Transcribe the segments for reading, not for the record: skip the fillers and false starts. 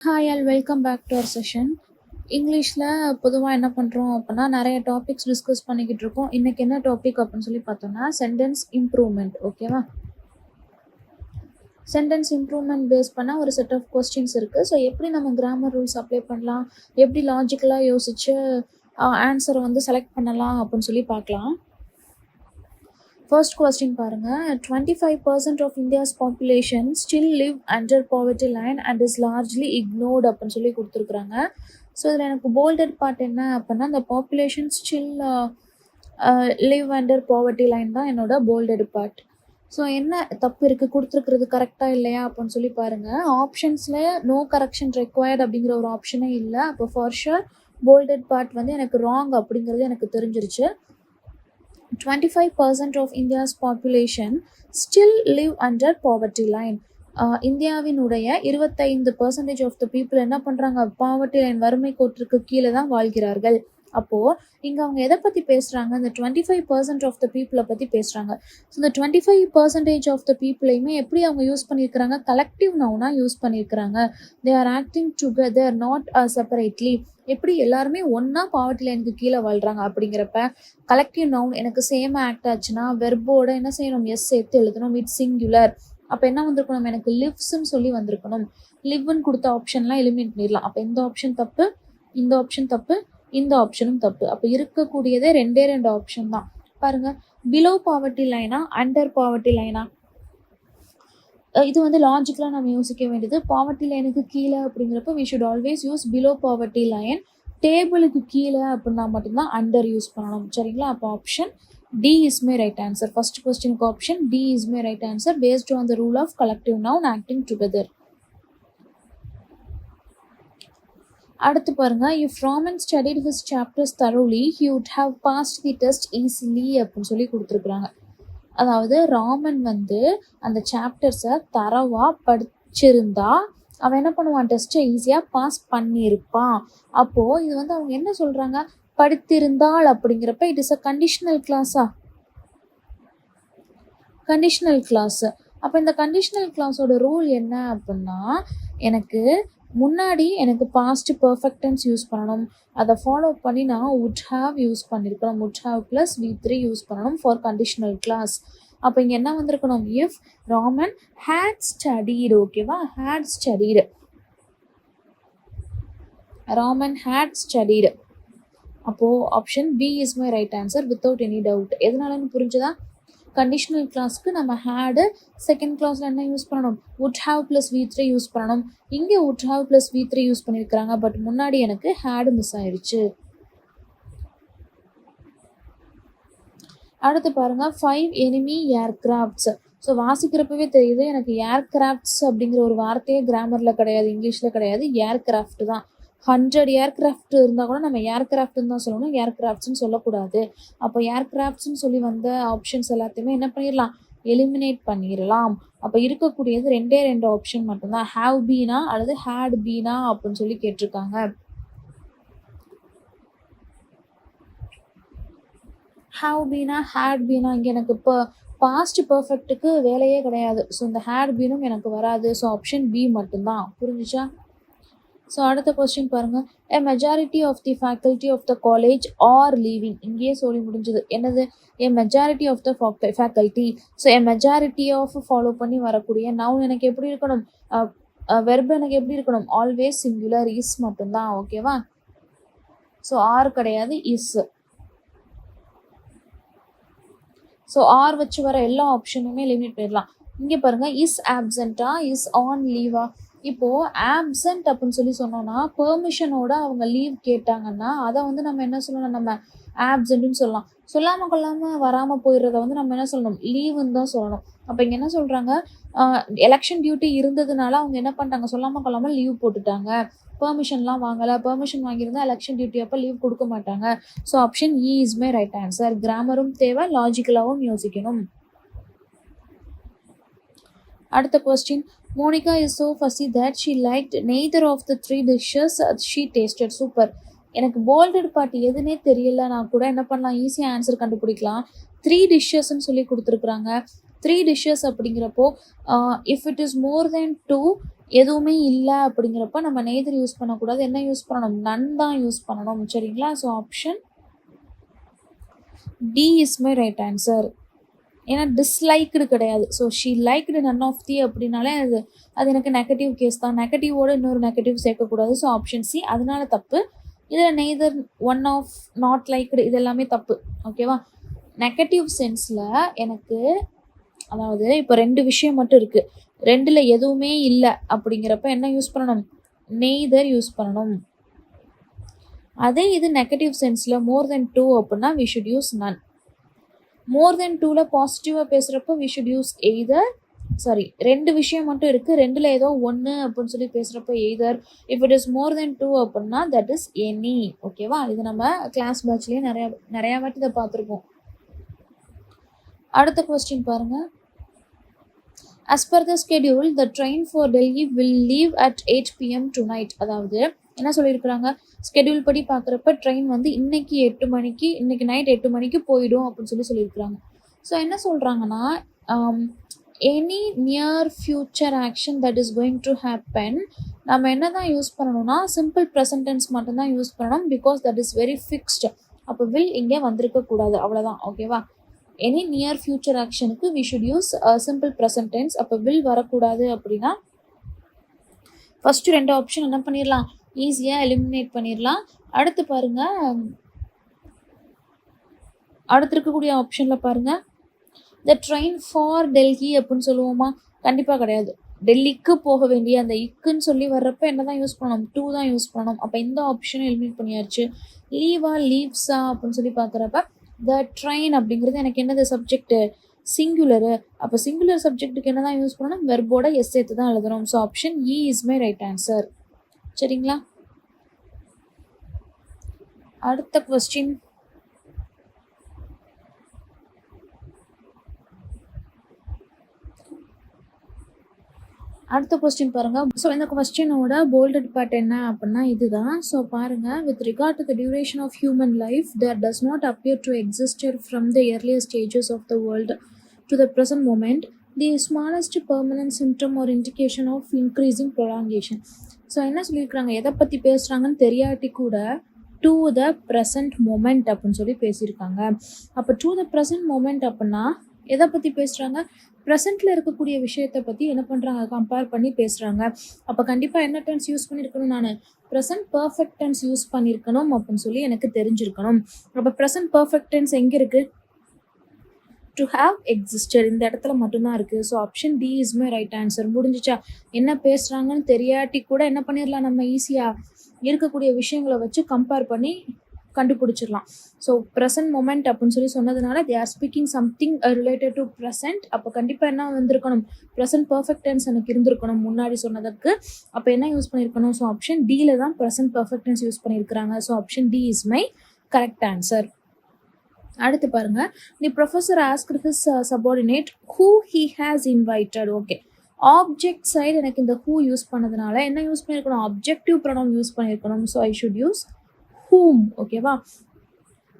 Hi all welcome back to our session. இங்கிலீஷில் பொதுவாக என்ன பண்ணுறோம் அப்படின்னா நிறைய டாபிக்ஸ் டிஸ்கஸ் பண்ணிக்கிட்டு இருக்கோம். இன்றைக்கி என்ன டாபிக் அப்படின்னு சொல்லி பார்த்தோம்னா சென்டென்ஸ் இம்ப்ரூவ்மெண்ட். ஓகேவா? சென்டென்ஸ் இம்ப்ரூவ்மெண்ட் பேஸ் பண்ணால் ஒரு செட் ஆஃப் கொஸ்டின்ஸ் இருக்குது. ஸோ எப்படி நம்ம கிராமர் ரூல்ஸ் அப்ளை பண்ணலாம், எப்படி லாஜிக்கலாக யோசித்து ஆன்சரை வந்து செலக்ட் பண்ணலாம் அப்படின்னு சொல்லி பார்க்கலாம். ஃபர்ஸ்ட் கொஸ்டின் பாருங்கள். 25% of India's population still live under poverty line and is largely ignored அப்படின்னு சொல்லி கொடுத்துருக்குறாங்க. ஸோ இதில் எனக்கு போல்டட் பார்ட் என்ன அப்படின்னா, அந்த population still live under poverty line தான் என்னோட போல்டட் பார்ட். ஸோ என்ன தப்பு இருக்குது, கொடுத்துருக்குறது கரெக்டாக இல்லையா அப்படின்னு சொல்லி பாருங்கள். ஆப்ஷன்ஸில் நோ கரெக்ஷன் ரெக்வயர்ட் அப்படிங்கிற ஒரு ஆப்ஷனே இல்லை. அப்போ ஃபார் ஷுர் போல்டட் பார்ட் வந்து எனக்கு ராங் அப்படிங்கிறது எனக்கு தெரிஞ்சிருச்சு. 25% of India's population still live under poverty line. இந்தியாவினுடைய 25% ஆஃப் த பீப்புள் என்ன பண்ணுறாங்க, பாவர்ட்டி லைன் வறுமை கோட்டிற்கு கீழே தான் வாழ்கிறார்கள். அப்போது இங்கே அவங்க எதை பற்றி பேசுகிறாங்க, இந்த 25% ஆஃப் த பீப்புளை பற்றி பேசுகிறாங்க. ஸோ இந்த 25% ஆஃப் த பீப்புளையுமே எப்படி அவங்க யூஸ் பண்ணியிருக்கிறாங்க, கலெக்டிவ் நவுனாக யூஸ் பண்ணியிருக்கிறாங்க. They are acting together not separately. எப்படி எல்லாருமே ஒன்றா பாவர்ட்டி லைனுக்கு கீழே வாழ்கிறாங்க அப்படிங்கிறப்ப கலெக்டிவ் நவுன் எனக்கு சேம் ஆக்ட் ஆச்சுன்னா வெர்போட என்ன செய்யணும், எஸ் சேர்த்து எழுதணும். It's singular. அப்போ என்ன வந்திருக்கணும், எனக்கு லிவ்ஸ்ன்னு சொல்லி வந்திருக்கணும். லிவ்னு கொடுத்த ஆப்ஷன்லாம் எலிமினேட் பண்ணிடலாம். அப்போ இந்த ஆப்ஷன் தப்பு, இந்த ஆப்ஷன் தப்பு, இந்த ஆப்ஷனும் தப்பு. அப்போ இருக்கக்கூடியதே ரெண்டே ஆப்ஷன் தான். பாருங்கள், பிலோ பாவர்ட்டி லைனா அண்டர் பாவர்ட்டி லைனா, இது வந்து லாஜிக்கலாக நம்ம யோசிக்க வேண்டியது. பாவர்ட்டி லைனுக்கு கீழே அப்படிங்கிறப்ப we should always use below poverty line. டேபிளுக்கு கீழே அப்படின்னா மட்டும்தான் அண்டர் யூஸ் பண்ணணும். சரிங்களா? அப்போ option D is my right answer. First கொஸ்டினுக்கு option D is my right answer based on the rule of collective noun acting together. அடுத்து பாருங்க, if Raman studied his chapters thoroughly he would have passed the test easily அப்படின்னு சொல்லி கொடுத்துருக்குறாங்க. அதாவது ராமன் வந்து அந்த சாப்டர்ஸை தரவாக படிச்சிருந்தா அவன் என்ன பண்ணுவான், டெஸ்ட்டை ஈஸியாக பாஸ் பண்ணியிருப்பான். அப்போது இது வந்து அவங்க என்ன சொல்கிறாங்க, படித்திருந்தாள் அப்படிங்கிறப்ப இட் இஸ் அ கண்டிஷனல் கிளாஸா, கண்டிஷனல் கிளாஸு. அப்போ இந்த கண்டிஷனல் கிளாஸோட ரூல் என்ன அப்படின்னா, எனக்கு முன்னாடி எனக்கு பாஸ்ட் பர்ஃபெக்ட் டென்ஸ் யூஸ் பண்ணணும். அதை ஃபாலோ பண்ணி நான் would have யூஸ் பண்ணியிருக்கணும். would have plus V3 use பண்ணணும் ஃபார் கண்டிஷனல் கிளாஸ். அப்போ இங்கே என்ன வந்திருக்கணும், இஃப் ராமன் had studied. ஓகேவா? had studied. Raman had studied. அப்போது option B is my right answer without any doubt. எதனாலன்னு புரிஞ்சுதா? கண்டிஷனல் கிளாஸ்க்கு நம்ம ஹேடு, செகண்ட் கிளாஸில் என்ன யூஸ் பண்ணணும், would have plus V3 use பண்ணணும். இங்கே would have plus V3 use பண்ணியிருக்கிறாங்க. பட் முன்னாடி எனக்கு ஹேடு மிஸ் ஆயிடுச்சு. அடுத்து பாருங்கள், 5 enemy aircrafts. ஸோ வாசிக்கிறப்பவே தெரியுது எனக்கு ஏர்கிராஃப்ட்ஸ் அப்படிங்கிற ஒரு வார்த்தையே கிராமரில் கிடையாது, இங்கிலீஷில் கிடையாது, ஏர்கிராஃப்ட் தான். 100 ஏர்கிராஃப்ட் இருந்தால் கூட நம்ம ஏர்கிராஃப்ட்னு தான் சொல்லணும், ஏர்கிராஃப்ட்ஸ்னு சொல்லக்கூடாது. அப்போ ஏர்கிராஃப்ட்ஸ்னு சொல்லி வந்த ஆப்ஷன்ஸ் எல்லாத்தையுமே என்ன பண்ணிடலாம், எலிமினேட் பண்ணிடலாம். அப்போ இருக்கக்கூடியது ரெண்டே ஆப்ஷன் மட்டும்தான், ஹாவ் பீனா அல்லது ஹேட் பீனா அப்படின்னு சொல்லி கேட்டிருக்காங்க. ஹாவ் பீனா ஹேட் பீனா, இங்கே எனக்கு இப்போ பாஸ்ட் பர்ஃபெக்ட்டுக்கு வேலையே கிடையாது. ஸோ இந்த ஹேட் பீனும் எனக்கு வராது. ஸோ ஆப்ஷன் பி மட்டும்தான். புரிஞ்சிச்சா? ஸோ அடுத்த கொஸ்டின் பாருங்கள், a majority of the faculty of the college are leaving. இங்கேயே சொல்லி முடிஞ்சது. என்னது, a majority of the faculty. So a majority of follow பண்ணி வரக்கூடிய நவுன் எனக்கு எப்படி இருக்கணும், வெர்பு எனக்கு எப்படி இருக்கணும், ஆல்வேஸ் சிங்குலர், இஸ் மட்டும்தான். ஓகேவா? ஸோ ஆர் கிடையாது, இஸ். ஸோ ஆர் வச்சு வர எல்லா ஆப்ஷனுமே லிமிட் பண்ணிடலாம். இங்கே பாருங்கள், இஸ் ஆப்சென்ட்டா, இஸ் ஆன் லீவா. இப்போது ஆப்சென்ட் அப்படின்னு சொல்லி சொன்னோன்னா பெர்மிஷனோட அவங்க லீவ் கேட்டாங்கன்னா அதை வந்து நம்ம என்ன சொல்லணும், நம்ம ஆப்சென்ட்னு சொல்லலாம். சொல்லாமல் கொள்ளாமல் வராமல் போயிடுறத வந்து நம்ம என்ன சொல்லணும், லீவுன்னு தான் சொல்லணும். அப்போ இங்கே என்ன சொல்கிறாங்க, எலெக்ஷன் டியூட்டி இருந்ததுனால அவங்க என்ன பண்ணிட்டாங்க, சொல்லாமல் கொள்ளாமல் லீவ் போட்டுட்டாங்க. பெர்மிஷன்லாம் வாங்கலை. பெர்மிஷன் வாங்கியிருந்தால் எலெக்ஷன் டியூட்டி அப்போ லீவ் கொடுக்க மாட்டாங்க. So option E is my right answer. கிராமரும் தேவை, லாஜிக்கலாகவும் யோசிக்கணும். அடுத்த question, Monica is so fussy that she liked neither of the 3 dishes she tasted. Super. எனக்கு போல்டட் பார்ட் எதுனே தெரியல, நான் கூட என்ன பண்ணலாம், ஈஸியாக ஆன்சர் கண்டுபிடிக்கலாம். 3 dishes சொல்லி கொடுத்துருக்குறாங்க. 3 டிஷ்ஷஸ் அப்படிங்கிறப்போ இஃப் இட் இஸ் மோர் தென் 2 எதுவுமே இல்லை அப்படிங்கிறப்ப நம்ம நெய்தர் யூஸ் பண்ணக்கூடாது. என்ன யூஸ் பண்ணணும்? நன் தான் யூஸ் பண்ணணும். சரிங்களா? So option D is my right answer. ஏன்னா டிஸ்லைக்டு கிடையாது. So she liked none of the அப்படின்னாலே அது எனக்கு நெகட்டிவ் கேஸ் தான். நெகட்டிவோட இன்னொரு நெகட்டிவ் சேர்க்கக்கூடாது. So option C. அதனால தப்பு. இதில் neither, one of, not liked இது எல்லாமே தப்பு. ஓகேவா? நெகட்டிவ் சென்ஸில் எனக்கு அதாவது இப்போ 2 விஷயம் மட்டும் இருக்குது, 2ல் எதுவுமே இல்லை அப்படிங்கிறப்ப என்ன யூஸ் பண்ணணும்? நெய்தர் யூஸ் பண்ணணும். அதே இது நெகட்டிவ் சென்ஸில் மோர் தென் 2 அப்படின்னா we should use none. More then 2ல் பாசிட்டிவாக பேசுகிறப்ப we should use either. Sorry, 2 விஷயம் மட்டும் இருக்குது, 2ல் ஏதோ 1 அப்படின்னு சொல்லி பேசுகிறப்ப either. If it is more தென் 2 அப்படின்னா தட் இஸ் எனி. ஓகேவா? இது நம்ம கிளாஸ் பேட்ச்லேயே நிறையா வாட்டி இதை பார்த்துருக்கோம். அடுத்த கொஸ்டின் பாருங்கள். As per the schedule, the train for Delhi will leave at 8 PM tonight. அதாவது என்ன சொல்லியிருக்கிறாங்க? ஸ்கெடியூல் படி பார்க்குறப்ப ட்ரெயின் வந்து இன்னைக்கு நைட் 8 மணிக்கு போயிடும் அப்படின்னு சொல்லியிருக்கிறாங்க. ஸோ என்ன சொல்கிறாங்கன்னா, any near future action that is going to happen நம்ம என்ன தான் யூஸ் பண்ணணும்னா சிம்பிள் ப்ரெசன்ட் டென்ஸ் மட்டும்தான் யூஸ் பண்ணணும். Because that is very fixed. அப்போ வில் இங்கே வந்திருக்கக்கூடாது. அவ்வளோதான். ஓகேவா? எனி நியர் ஃபியூச்சர் ஆக்ஷனுக்கு we should use simple present tense. அப்போ வில் வரக்கூடாது அப்படின்னா ஃபஸ்ட்டு 2 ஆப்ஷன் என்ன பண்ணிடலாம்? ஈஸியாக எலிமினேட் பண்ணிடலாம். அடுத்து பாருங்கள், அடுத்து இருக்கக்கூடிய ஆப்ஷனில் பாருங்கள், த ட்ரெயின் ஃபார் டெல்லி அப்படின்னு சொல்லுவோமா? கண்டிப்பாக கிடையாது. டெல்லிக்கு போக வேண்டிய அந்த இக்குன்னு சொல்லி வர்றப்ப என்ன தான் யூஸ் பண்ணணும்? 2 தான் யூஸ் பண்ணணும். அப்போ இந்த ஆப்ஷனை எலிமினேட் பண்ணியாச்சு. லீவா லீவ்ஸா அப்படின்னு சொல்லி பார்க்குறப்ப த ட்ரெயின் அப்படிங்கிறது எனக்கு என்னது? Subject singular. அப்போ சிங்குலர் சப்ஜெக்ட்டுக்கு என்ன தான் யூஸ் பண்ணணும்? வெர்போட எஸ் சேர்த்து தான் எழுதணும். So option E is my right answer. சரிங்களா? அடுத்த கொஸ்டின். அடுத்த கொஸ்டின் பாருங்கள். ஸோ இந்த கொஸ்டினோட போல்டட் பார்ட் என்ன அப்படின்னா இதுதான். ஸோ பாருங்கள், with regard to the duration of human life there does not appear to exist from the earlier stages of the world to the present moment, the smallest permanent symptom or indication of increasing prolongation. So என்ன சொல்லியிருக்கிறாங்க? எதை பற்றி பேசுகிறாங்கன்னு தெரியாட்டி கூட to the present moment அப்படின்னு சொல்லி பேசியிருக்காங்க. அப்போ to the present moment அப்படின்னா எதை பற்றி பேசுகிறாங்க? ப்ரெசென்ட்டில் இருக்கக்கூடிய விஷயத்தை பற்றி என்ன பண்ணுறாங்க? கம்பேர் பண்ணி பேசுகிறாங்க. அப்போ கண்டிப்பாக என்ன டென்ஸ் யூஸ் பண்ணியிருக்கணும்? நான் ப்ரெசன்ட் பர்ஃபெக்ட் டென்ஸ் யூஸ் பண்ணியிருக்கணும் அப்படின்னு சொல்லி எனக்கு தெரிஞ்சிருக்கணும். அப்போ ப்ரெசன்ட் பர்ஃபெக்ட் டென்ஸ் எங்கே இருக்குது? டு ஹாவ் எக்ஸிஸ்டட் இந்த இடத்துல மட்டும்தான் இருக்குது. So option D is my right answer. முடிஞ்சிச்சா? என்ன பேசுகிறாங்கன்னு தெரியாட்டி கூட என்ன பண்ணிடலாம்? நம்ம ஈஸியாக இருக்கக்கூடிய விஷயங்களை வச்சு கம்பேர் பண்ணி கண்டுபிடிச்சிடலாம். ஸோ ப்ரெசன்ட் மொமெண்ட் அப்படின்னு சொல்லி சொன்னதுனால they are speaking something related to present. அப்போ கண்டிப்பாக என்ன வந்திருக்கணும்? ப்ரெசன்ட் பர்ஃபெக்ட் டென்ஸ் எனக்கு இருந்திருக்கணும் முன்னாடி சொன்னதுக்கு. அப்போ என்ன யூஸ் பண்ணியிருக்கணும்? ஸோ ஆப்ஷன் டியில் தான் ப்ரெசன்ட் பர்ஃபெக்ட் டென்ஸ் யூஸ் பண்ணியிருக்கிறாங்க. So option D is my correct answer. அடுத்து பாருங்கள், the professor asked his subordinate who he has invited. Okay, object side எனக்கு இந்த ஹூ யூஸ் பண்ணதுனால என்ன யூஸ் பண்ணியிருக்கணும்? அப்ஜெக்டிவ் ப்ரொனவுன் யூஸ் பண்ணியிருக்கணும். So I should use whom. ஓகேவா?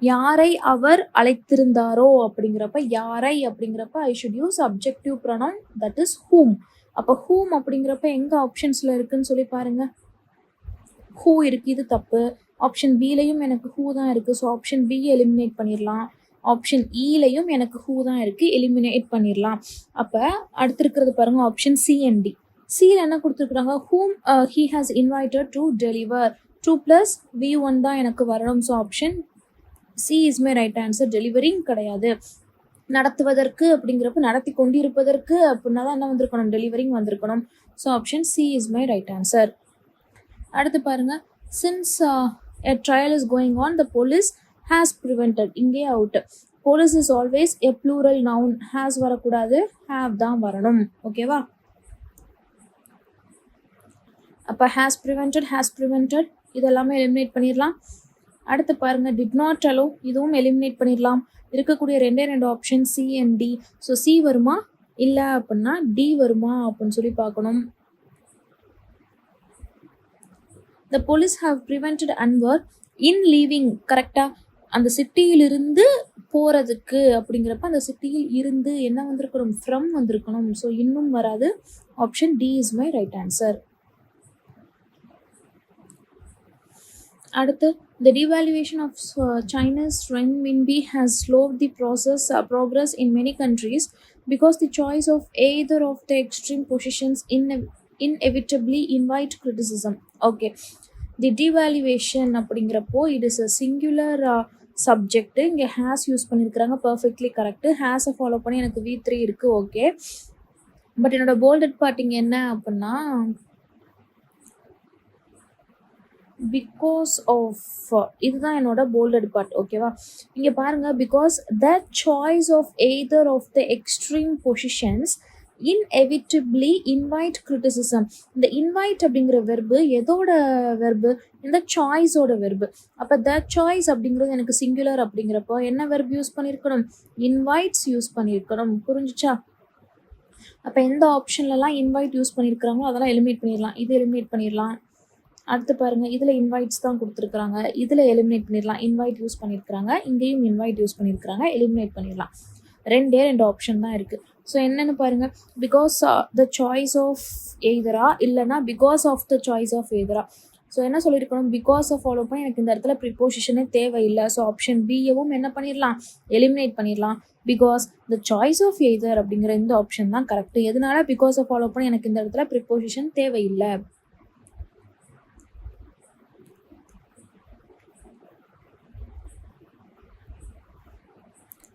யாரை அவர் அழைத்திருந்தாரோ அப்படிங்கிறப்ப யாரை அப்படிங்கிறப்ப I should use objective pronoun that is whom. அப்போ whom அப்படிங்கிறப்ப எங்கே ஆப்ஷன்ஸில் இருக்குன்னு சொல்லி பாருங்கள். who இருக்குது, இது தப்பு. ஆப்ஷன் பிலையும் எனக்கு who தான் இருக்குது. ஸோ ஆப்ஷன் பி எலிமினேட் பண்ணிடலாம். ஆப்ஷன் இலையும் எனக்கு who தான் இருக்குது, எலிமினேட் பண்ணிடலாம். அப்போ அடுத்து இருக்கிறது பாருங்கள், ஆப்ஷன் சி அண்ட் டி. சியில் என்ன கொடுத்துருக்குறாங்க? whom he has invited to deliver. 2 + V1 தான் எனக்கு வரணும். So option C is my right answer. Delivering கிடையாது. நடத்துவதற்கு அப்படிங்கிறப்ப நடத்தி கொண்டிருப்பதற்கு அப்படின்னா தான் என்ன வந்திருக்கணும்? டெலிவரிங் வந்திருக்கணும். So option C is my right answer. அடுத்து பாருங்கள், since a trial is going on the police has prevented. இங்கே out. Police is always a plural noun. Has வரக்கூடாது, ஹேவ் தான் வரணும். ஓகேவா? அப்போ ஹேஸ் ப்ரிவெண்டட் இதெல்லாமே எலிமினேட் பண்ணிடலாம். அடுத்து பாருங்கள், டிட் நாட் அலோ, இதுவும் எலிமினேட் பண்ணிடலாம். இருக்கக்கூடிய 2 option C and D. So C வருமா இல்லை அப்படின்னா டி வருமா அப்படின்னு சொல்லி பார்க்கணும். The police have prevented Anwar in leaving. கரெக்டாக அந்த சிட்டியிலிருந்து போகிறதுக்கு அப்படிங்கிறப்ப அந்த சிட்டியில் இருந்து என்ன வந்திருக்கணும், ஃப்ரம் வந்திருக்கணும். ஸோ இன்னும் வராது. Option D is my right answer. அடுத்து, the devaluation of China's renminbi has slowed the progress in many countries because the choice of either of the extreme positions inevitably invite criticism. Okay, the devaluation அப்படிங்கிறப்போ it is a singular subject. இங்கே has use பண்ணியிருக்கிறாங்க, perfectly correct. ஹேஸை follow பண்ணி எனக்கு V3 இருக்குது. Okay, but என்னோட bolted partying என்ன அப்படின்னா because of, இதுதான் என்னோட போல்டட் பார்ட். ஓகேவா, இங்கே பாருங்கள், because the choice of either of the extreme positions inevitably invite criticism. இந்த இன்வைட் அப்படிங்கிற வெர்பு எதோட வெர்பு, இந்த சாய்ஸோட வெர்பு. அப்போ த சாய்ஸ் அப்படிங்கிறது எனக்கு சிங்குலர் அப்படிங்கிறப்போ என்ன வெர்ப் யூஸ் பண்ணியிருக்கணும், இன்வைட்ஸ் யூஸ் பண்ணியிருக்கணும். புரிஞ்சுச்சா? அப்போ எந்த ஆப்ஷன்லலாம் இன்வைட் யூஸ் பண்ணியிருக்கிறாங்களோ அதெல்லாம் எலிமினேட் பண்ணிடலாம். இது எலிமினேட் பண்ணிடலாம். அடுத்து பாருங்கள், இதில் இன்வைட்ஸ் தான் கொடுத்துருக்குறாங்க, இதில் எலிமினேட் பண்ணிடலாம். இன்வைட் யூஸ் பண்ணியிருக்கிறாங்க, இங்கேயும் இன்வைட் யூஸ் பண்ணியிருக்கிறாங்க, எலிமினேட் பண்ணிடலாம். ரெண்டு ஆப்ஷன் தான் இருக்குது. ஸோ என்னென்னு பாருங்கள், பிகாஸ் த சாய்ஸ் ஆஃப் எய்தரா இல்லைனா because of the choice of எய்தரா. ஸோ என்ன சொல்லியிருக்கணும், பிகாஸை ஃபாலோ பண்ணி எனக்கு இந்த இடத்துல ப்ரிப்போசிஷனே தேவையில்லை. ஸோ ஆப்ஷன் பியவும் என்ன பண்ணிடலாம், எலிமினேட் பண்ணிடலாம். Because the choice of either அப்படிங்கிற இந்த ஆப்ஷன் தான் கரெக்டு. எதனால, பிகாஸை ஃபாலோ பண்ணி எனக்கு இந்த இடத்துல ப்ரிப்போசிஷன் தேவையில்லை.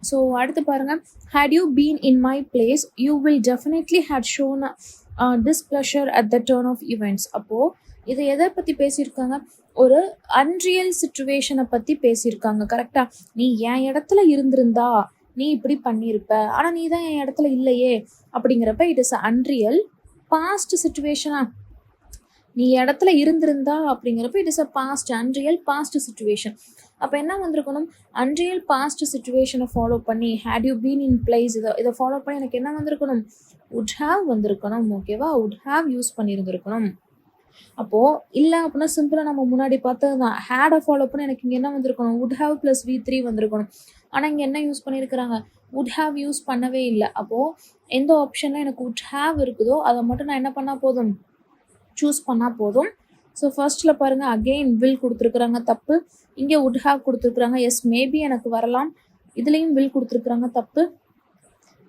ஸோ அடுத்து பாருங்கள், had you been in my place you will definitely had shown displeasure at the turn of events. அப்போது இதை எதை பற்றி பேசியிருக்காங்க, ஒரு அன்ரியல் சிச்சுவேஷனை பற்றி பேசியிருக்காங்க. கரெக்டாக, நீ என் இடத்துல இருந்திருந்தா நீ இப்படி பண்ணியிருப்ப, ஆனால் நீ தான் என் இடத்துல இல்லையே அப்படிங்கிறப்ப இட் இஸ் அன்ரியல் பாஸ்ட் சிச்சுவேஷனா. நீ இடத்துல இருந்திருந்தா அப்படிங்கிறப்ப it is a past, unreal past situation. அப்போ என்ன வந்திருக்கணும், அன்ரியல் பாஸ்ட் சிச்சுவேஷனை ஃபாலோ பண்ணி had you been in place இதை ஃபாலோ பண்ணி எனக்கு என்ன வந்திருக்கணும், would have வந்திருக்கணும். ஓகேவா, would have யூஸ் பண்ணியிருந்திருக்கணும். அப்போது இல்லை அப்படின்னா சிம்பிளாக நம்ம முன்னாடி பார்த்தது தான், ஹேடை ஃபாலோ பண்ணி எனக்கு இங்கே என்ன வந்திருக்கணும், would have ப்ளஸ் V3 வந்திருக்கணும். ஆனால் இங்கே என்ன யூஸ் பண்ணியிருக்கிறாங்க, would have யூஸ் பண்ணவே இல்லை. அப்போது எந்த ஆப்ஷனில் எனக்கு would have இருக்குதோ அதை மட்டும் நான் என்ன பண்ணால் போதும், சூஸ் பண்ணால் போதும். ஸோ ஃபர்ஸ்ட்டில் பாருங்கள், அகெயின் வில் கொடுத்துருக்குறாங்க, தப்பு. இங்கே would have கொடுத்துருக்குறாங்க, எஸ் மேபி எனக்கு வரலாம். இதுலேயும் வில் கொடுத்துருக்குறாங்க, தப்பு.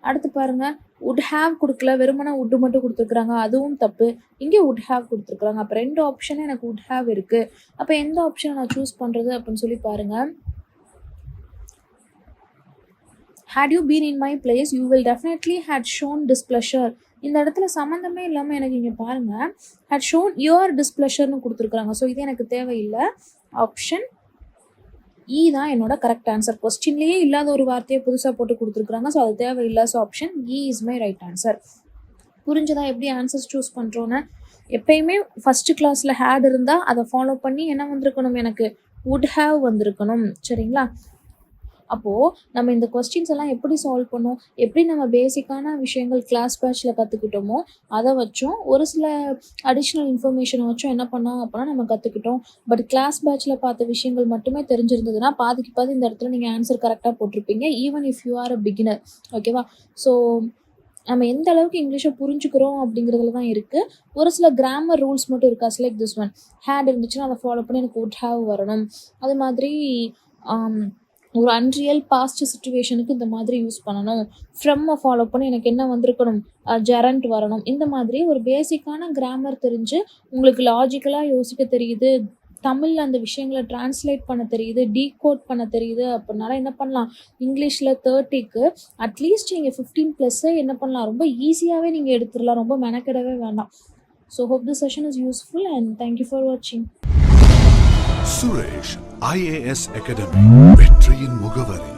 அடுத்து பாருங்கள், would have கொடுக்கல, வெறுமனா would மட்டும் கொடுத்துருக்குறாங்க, அதுவும் தப்பு. இங்கே would have கொடுத்துருக்குறாங்க. அப்போ ரெண்டு ஆப்ஷனும் எனக்கு would have இருக்குது. அப்போ எந்த ஆப்ஷனை நான் சூஸ் பண்ணுறது அப்படின்னு சொல்லி பாருங்கள். had you been in my place you will definitely had shown displeasure. இந்த இடத்துல சம்மந்தமே இல்லாமல் எனக்கு இங்கே பாருங்கள், had shown your displeasureனு கொடுத்துருக்குறாங்க. ஸோ இது எனக்கு தேவையில்லை. ஆப்ஷன் இ தான் என்னோட கரெக்ட் ஆன்சர். கொஸ்டின்லேயே இல்லாத ஒரு வார்த்தையை புதுசாக போட்டு கொடுத்துருக்குறாங்க. ஸோ அது தேவையில்லை. So option E is my right answer. புரிஞ்சதா எப்படி ஆன்சர்ஸ் சூஸ் பண்ணுறோன்னு? எப்பயுமே ஃபஸ்ட்டு கிளாஸில் ஹேட் இருந்தால் அதை ஃபாலோ பண்ணி என்ன வந்திருக்கணும், எனக்கு would have வந்திருக்கணும். சரிங்களா? அப்போது நம்ம இந்த கொஸ்டின்ஸ் எல்லாம் எப்படி சால்வ் பண்ணோம், எப்படி நம்ம பேசிக்கான விஷயங்கள் கிளாஸ் பேட்சில் கற்றுக்கிட்டோமோ அதை வச்சும் ஒரு சில அடிஷ்னல் இன்ஃபர்மேஷனை வச்சும் என்ன பண்ணோம் அப்படின்னா நம்ம கற்றுக்கிட்டோம். பட் கிளாஸ் பேட்சில் பார்த்த விஷயங்கள் மட்டுமே தெரிஞ்சிருந்ததுன்னா பாதிக்கு பாதி இந்த இடத்துல நீங்கள் ஆன்சர் கரெக்டாக போட்டிருப்பீங்க, even if you are a beginner. ஓகேவா? ஸோ நம்ம எந்த அளவுக்கு இங்கிலீஷை புரிஞ்சுக்கிறோம் அப்படிங்கிறதுல தான் இருக்குது. ஒரு சில கிராமர் ரூல்ஸ் மட்டும் இருக்கா, லைக் திஸ் ஒன், ஹேட் இருந்துச்சுன்னா அதை ஃபாலோ பண்ணி எனக்கு would have வரணும். அது மாதிரி ஒரு அன்ரியல் பாஸ்ட் சிச்சுவேஷனுக்கு இந்த மாதிரி யூஸ் பண்ணணும். ஃப்ரம்மை ஃபாலோ பண்ணி எனக்கு என்ன வந்திருக்கணும், ஜெரண்ட் வரணும். இந்த மாதிரி ஒரு பேசிக்கான கிராமர் தெரிஞ்சு உங்களுக்கு லாஜிக்கலாக யோசிக்க தெரியுது, தமிழில் அந்த விஷயங்களை டிரான்ஸ்லேட் பண்ண தெரியுது, டீகோட் பண்ண தெரியுது அப்படின்னால என்ன பண்ணலாம், இங்கிலீஷில் 30க்கு அட்லீஸ்ட் நீங்கள் 15+ என்ன பண்ணலாம், ரொம்ப ஈஸியாகவே நீங்கள் எடுத்துடலாம், ரொம்ப மெனக்கிடவே வேண்டாம். So hope the session is useful and thank you for வாட்சிங். சுரேஷ் IAS அகாடமி, வெற்றியின் முகவரி.